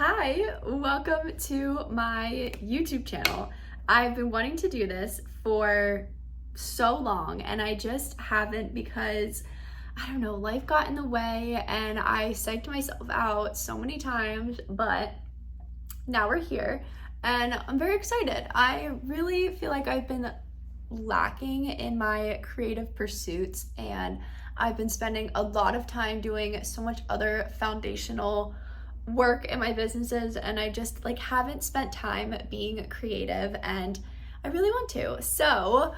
Hi, welcome to my YouTube channel. I've been wanting to do this for so long and I just haven't because, I don't know, life got in the way and I psyched myself out so many times, but now we're here and I'm very excited. I really feel like I've been lacking in my creative pursuits and I've been spending a lot of time doing so much other foundational work in my businesses and I just haven't spent time being creative and I really want to. So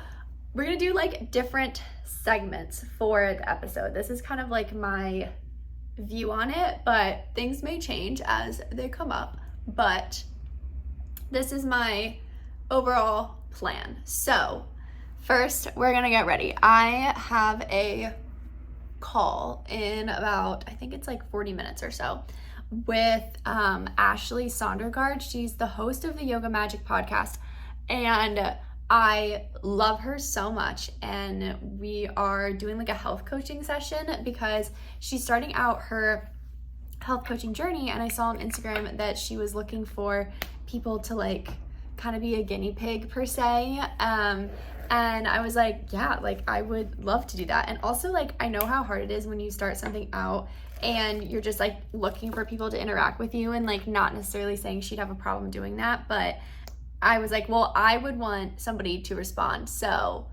we're gonna do different segments for the episode. This is kind of my view on it, but things may change as they come up. But this is my overall plan. So first, we're gonna get ready. I have a call in about, I think it's 40 minutes or so, with Ashley Sondergaard. She's the host of the Yoga Magic podcast, and I love her so much. And we are doing a health coaching session because she's starting out her health coaching journey, and I saw on Instagram that she was looking for people to kind of be a guinea pig per se. And I was yeah, I would love to do that. And also I know how hard it is when you start something out and you're just looking for people to interact with you, and not necessarily saying she'd have a problem doing that, but I was well, I would want somebody to respond. So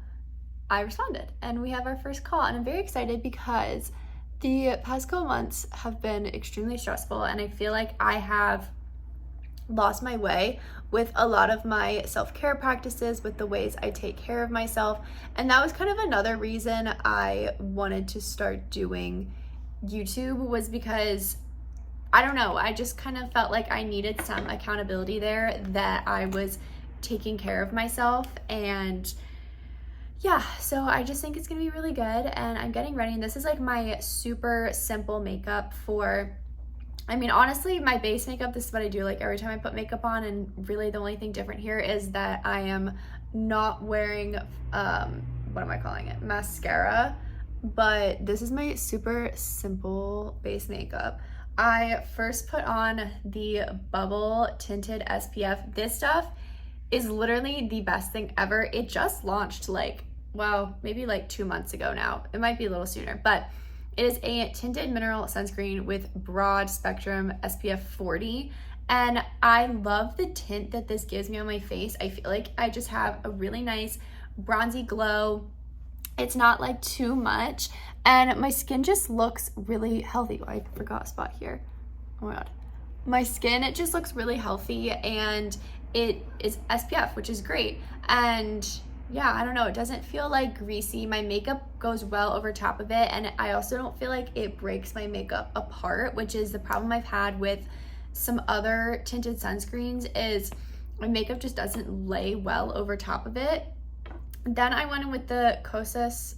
I responded and we have our first call, and I'm very excited because the past couple months have been extremely stressful and I feel like I have lost my way with a lot of my self-care practices, with the ways I take care of myself. And that was kind of another reason I wanted to start doing YouTube, was because I don't know, I just kind of felt like I needed some accountability there, that I was taking care of myself. And yeah, so I just think it's gonna be really good, and I'm getting ready. And this is my super simple makeup for, I mean, honestly, my base makeup, this is what I do every time I put makeup on, and really the only thing different here is that I am not wearing, what am I calling it? Mascara. But this is my super simple base makeup. I first put on the Bubble Tinted SPF. This stuff is literally the best thing ever. It just launched well, maybe 2 months ago now. It might be a little sooner, but it is a tinted mineral sunscreen with broad spectrum SPF 40. And I love the tint that this gives me on my face. I feel like I just have a really nice bronzy glow. It's not too much, and my skin just looks really healthy. Oh, I forgot a spot here. Oh my god. My skin, it just looks really healthy, and it is SPF, which is great. And yeah, I don't know, it doesn't feel greasy. My makeup goes well over top of it, and I also don't feel like it breaks my makeup apart, which is the problem I've had with some other tinted sunscreens, is my makeup just doesn't lay well over top of it. Then I went in with the Kosas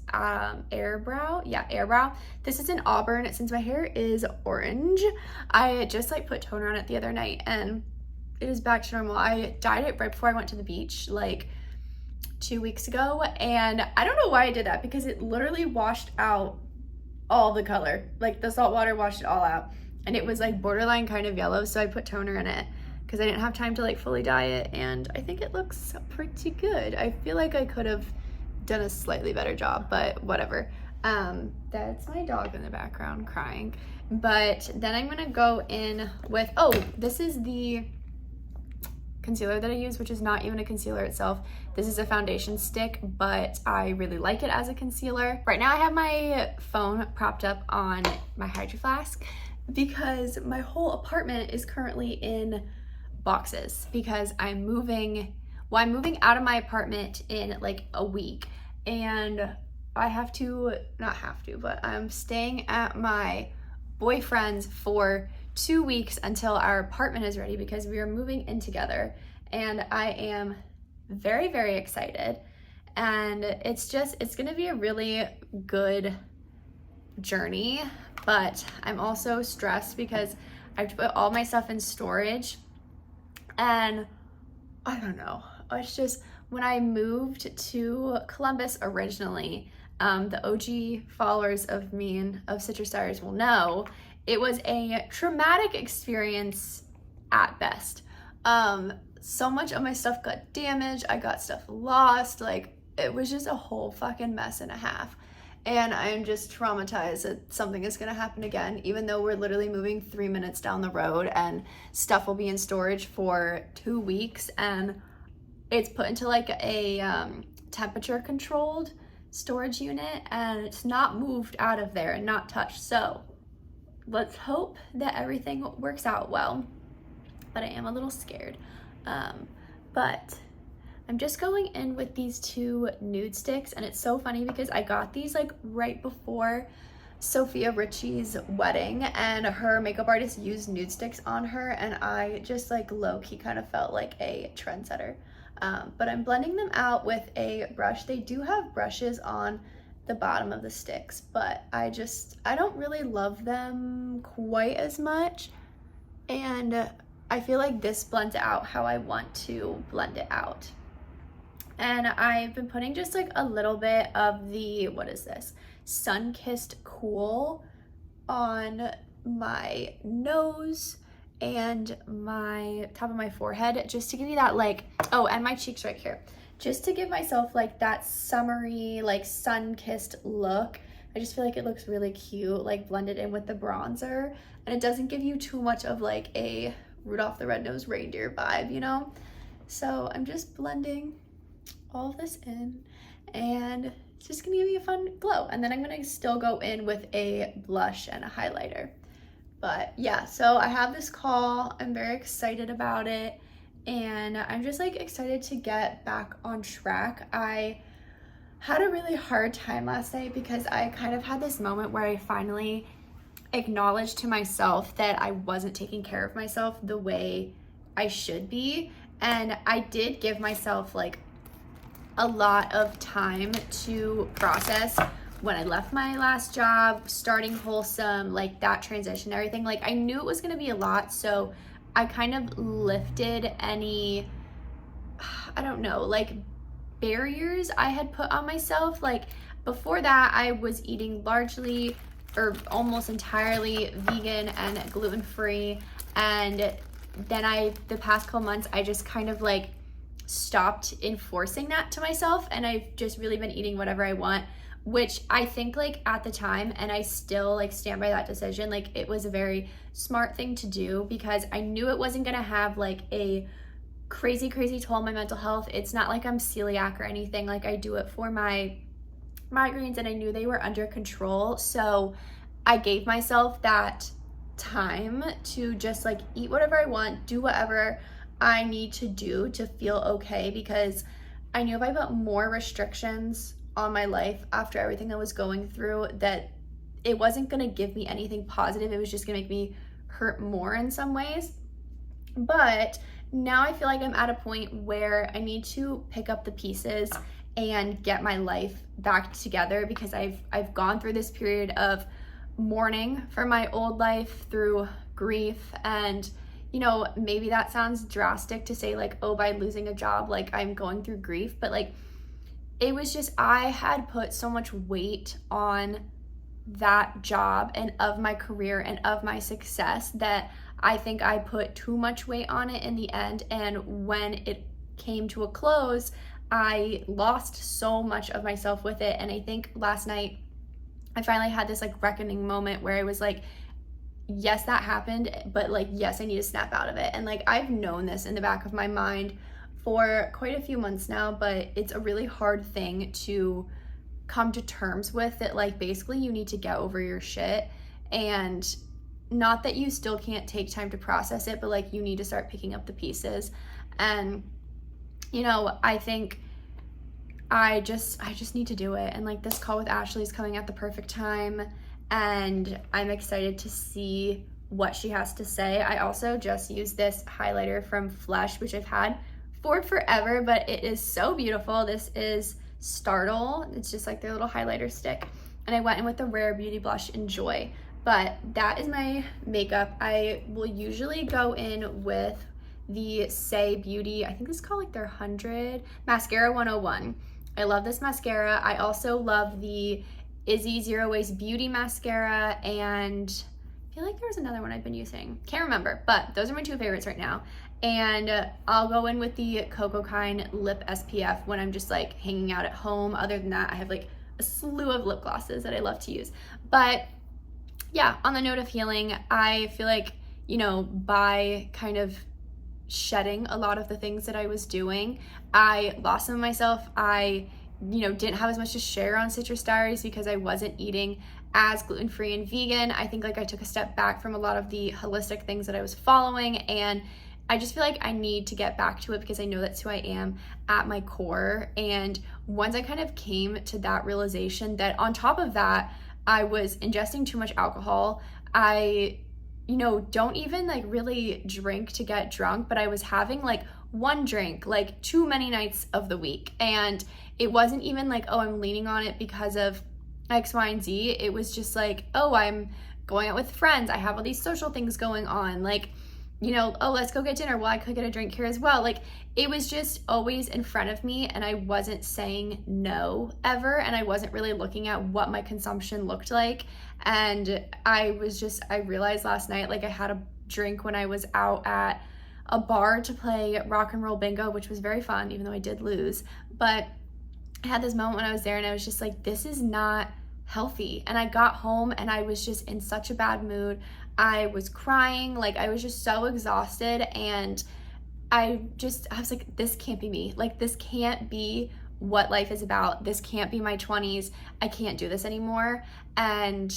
Airbrow. This is in Auburn. Since my hair is orange, I just put toner on it the other night and it is back to normal. I dyed it right before I went to the beach 2 weeks ago, and I don't know why I did that, because it literally washed out all the color. The salt water washed it all out, and it was borderline kind of yellow, so I put toner in it because I didn't have time to fully dye it, and I think it looks pretty good. I feel like I could have done a slightly better job, but whatever. That's my dog in the background crying. But then I'm gonna go in with, this is the concealer that I use, which is not even a concealer itself. This is a foundation stick, but I really like it as a concealer. Right now I have my phone propped up on my Hydro Flask because my whole apartment is currently in boxes because I'm moving out of my apartment in a week, and but I'm staying at my boyfriend's for 2 weeks until our apartment is ready, because we are moving in together. And I am very, very excited, and it's gonna be a really good journey, but I'm also stressed because I have to put all my stuff in storage. And I don't know, it's just, when I moved to Columbus originally, the OG followers of me and of Citrus Diaries will know, it was a traumatic experience at best. So much of my stuff got damaged. I got stuff lost. Like, it was just a whole fucking mess and a half. And I'm just traumatized that something is gonna happen again, even though we're literally moving 3 minutes down the road and stuff will be in storage for 2 weeks, and it's put into like a temperature controlled storage unit, and it's not moved out of there and not touched. So let's hope that everything works out well, but I am a little scared. But I'm just going in with these 2 nude sticks, and it's so funny because I got these like right before Sophia Richie's wedding, and her makeup artist used nude sticks on her, and I just like low-key kind of felt like a trendsetter. But I'm blending them out with a brush. They do have brushes on the bottom of the sticks, but I don't really love them quite as much, and I feel like this blends out how I want to blend it out. And I've been putting just like a little bit of the, what is this? Sun-Kissed Cool on my nose and my top of my forehead, just to give you that like, oh, and my cheeks right here, just to give myself like that summery, like sun-kissed look. I just feel like it looks really cute, like blended in with the bronzer, and it doesn't give you too much of like a Rudolph the Red-Nosed Reindeer vibe, you know? So I'm just blending all of this in, and it's just gonna give me a fun glow. And then I'm gonna still go in with a blush and a highlighter. But yeah, so I have this call. I'm very excited about it, and I'm just like excited to get back on track. I had a really hard time last night because I kind of had this moment where I finally acknowledged to myself that I wasn't taking care of myself the way I should be. And I did give myself like a lot of time to process when I left my last job, starting Wholesome, like that transition, everything. Like, I knew it was gonna be a lot, so I kind of lifted any, I don't know, like barriers I had put on myself. Like, before that, I was eating largely or almost entirely vegan and gluten-free, and then the past couple months, I just kind of like stopped enforcing that to myself, and I've just really been eating whatever I want, which I think like at the time, and I still like stand by that decision, like it was a very smart thing to do because I knew it wasn't gonna have like a crazy toll on my mental health. It's not like I'm celiac or anything. Like, I do it for my migraines, and I knew they were under control, so I gave myself that time to just like eat whatever I want, do whatever I need to do to feel okay, because I knew if I put more restrictions on my life after everything I was going through, that it wasn't gonna give me anything positive. It was just gonna make me hurt more in some ways. But now I feel like I'm at a point where I need to pick up the pieces and get my life back together, because I've gone through this period of mourning for my old life through grief. And you know, maybe that sounds drastic to say like, oh, by losing a job, like I'm going through grief, but like it was just, I had put so much weight on that job and of my career and of my success that I think I put too much weight on it in the end. And when it came to a close, I lost so much of myself with it. And I think last night I finally had this like reckoning moment where I was like, yes, that happened, but like, yes, I need to snap out of it. And like, I've known this in the back of my mind for quite a few months now, but it's a really hard thing to come to terms with, that like basically you need to get over your shit. And not that you still can't take time to process it, but like you need to start picking up the pieces. And you know, I think I just need to do it. And like, this call with Ashley is coming at the perfect time, and I'm excited to see what she has to say. I also just used this highlighter from Flesh, which I've had for forever, but it is so beautiful. This is Startle. It's just like their little highlighter stick. And I went in with the Rare Beauty blush in Joy. But that is my makeup. I will usually go in with the Say Beauty, I think this is called like their 100 Mascara 101. I love this mascara. I also love the Izzy Zero Waste Beauty Mascara and I feel like there was another one I've been using. Can't remember, but those are my two favorites right now. And I'll go in with the Cocoa Kind Lip SPF when I'm just like hanging out at home. Other than that, I have like a slew of lip glosses that I love to use. But yeah, on the note of healing, I feel like, you know, by kind of shedding a lot of the things that I was doing, I lost some of myself. I, you know, didn't have as much to share on Citrus Diaries because I wasn't eating as gluten-free and vegan. I think like I took a step back from a lot of the holistic things that I was following, and I just feel like I need to get back to it because I know that's who I am at my core. And once I kind of came to that realization that on top of that, I was ingesting too much alcohol. I, you know, don't even like really drink to get drunk, but I was having like one drink like too many nights of the week. And it wasn't even like, oh, I'm leaning on it because of X, Y, and Z. It was just like, oh, I'm going out with friends. I have all these social things going on. Like, you know, oh, let's go get dinner. Well, I could get a drink here as well. Like, it was just always in front of me, and I wasn't saying no ever, and I wasn't really looking at what my consumption looked like. And I realized last night, like, I had a drink when I was out at a bar to play rock and roll bingo, which was very fun, even though I did lose. But I had this moment when I was there, and I was just like, this is not healthy. And I got home, and I was just in such a bad mood. I was crying, like I was just so exhausted, and I was like, this can't be me. Like, this can't be what life is about. This can't be my 20s. I can't do this anymore. And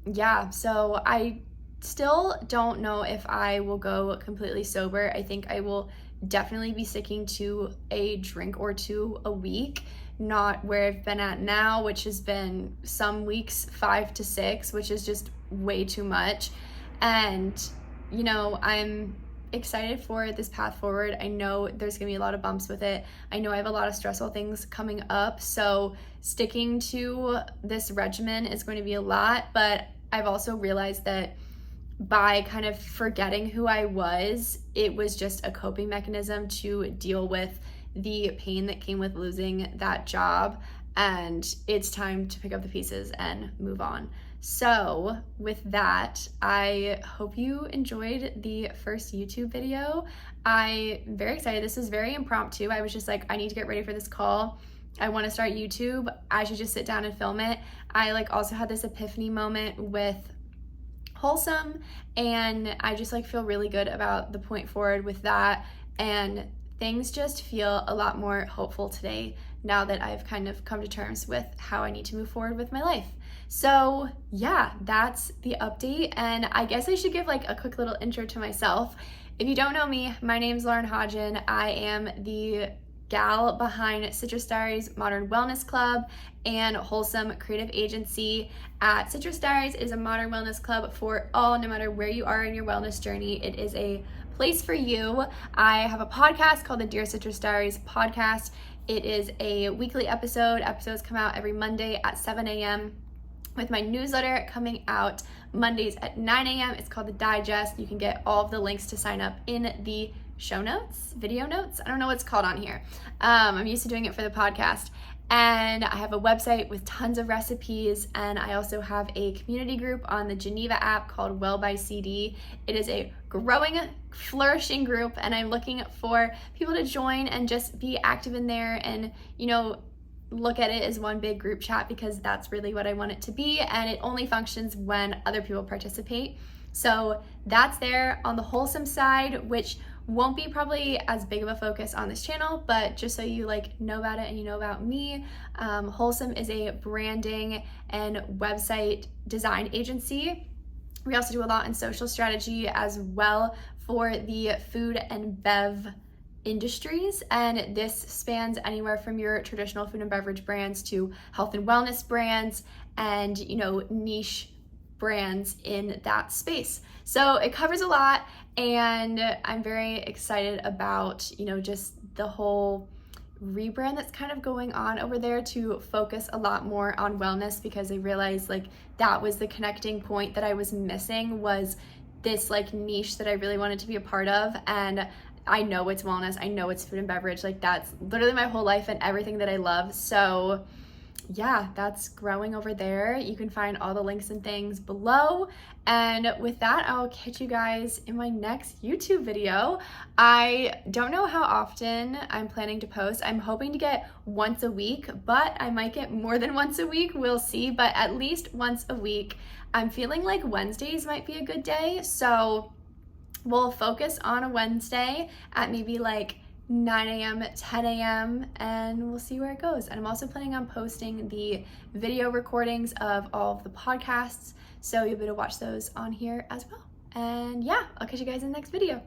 yeah, so I still don't know if I will go completely sober. I think I will definitely be sticking to a drink or two a week, not where I've been at now, which has been some weeks 5 to 6, which is just way too much. And, you know, I'm excited for this path forward. I know there's gonna be a lot of bumps with it. I know I have a lot of stressful things coming up, so sticking to this regimen is going to be a lot, but I've also realized that by kind of forgetting who I was, it was just a coping mechanism to deal with the pain that came with losing that job, and it's time to pick up the pieces and move on. So with that, I hope you enjoyed the first YouTube video. I'm very excited. This was very impromptu. I was just like, I need to get ready for this call. I want to start YouTube. I should just sit down and film it. I like also had this epiphany moment with Wholesome, and I just like feel really good about the point forward with that, and things just feel a lot more hopeful today now that I've kind of come to terms with how I need to move forward with my life. So yeah, that's the update, and I guess I should give like a quick little intro to myself. If you don't know me, my name's Lauren Hodgen. I am the gal behind Citrus Diaries Modern Wellness Club and Wholesome Creative Agency. At Citrus Diaries is a modern wellness club for all, no matter where you are in your wellness journey. It is a place for you. I have a podcast called the Dear Citrus Diaries podcast. It is a weekly episode. Episodes come out every Monday at 7 a.m. with my newsletter coming out Mondays at 9 a.m. It's called The Digest. You can get all of the links to sign up in the show notes, video notes. I don't know what's called on here. I'm used to doing it for the podcast. And I have a website with tons of recipes, and I also have a community group on the Geneva app called Well by CD. It is a growing, flourishing group, and I'm looking for people to join and just be active in there and, you know, look at it as one big group chat, because that's really what I want it to be, and it only functions when other people participate. So that's there. On the Wholesome side, which won't be probably as big of a focus on this channel, but just so you like know about it and you know about me, Wholesome is a branding and website design agency. We also do a lot in social strategy as well for the food and bev industries, and this spans anywhere from your traditional food and beverage brands to health and wellness brands and, you know, niche brands in that space. So it covers a lot, and I'm very excited about, you know, just the whole rebrand that's kind of going on over there to focus a lot more on wellness, because I realized like that was the connecting point that I was missing, was this like niche that I really wanted to be a part of. And I know it's wellness, I know it's food and beverage, like that's literally my whole life and everything that I love. So yeah, that's growing over there. You can find all the links and things below. And with that, I'll catch you guys in my next YouTube video. I don't know how often I'm planning to post. I'm hoping to get once a week, but I might get more than once a week. We'll see, but at least once a week. I'm feeling like Wednesdays might be a good day, so we'll focus on a Wednesday at maybe like 9 a.m., 10 a.m., and we'll see where it goes. And I'm also planning on posting the video recordings of all of the podcasts, so you'll be able to watch those on here as well. And yeah, I'll catch you guys in the next video.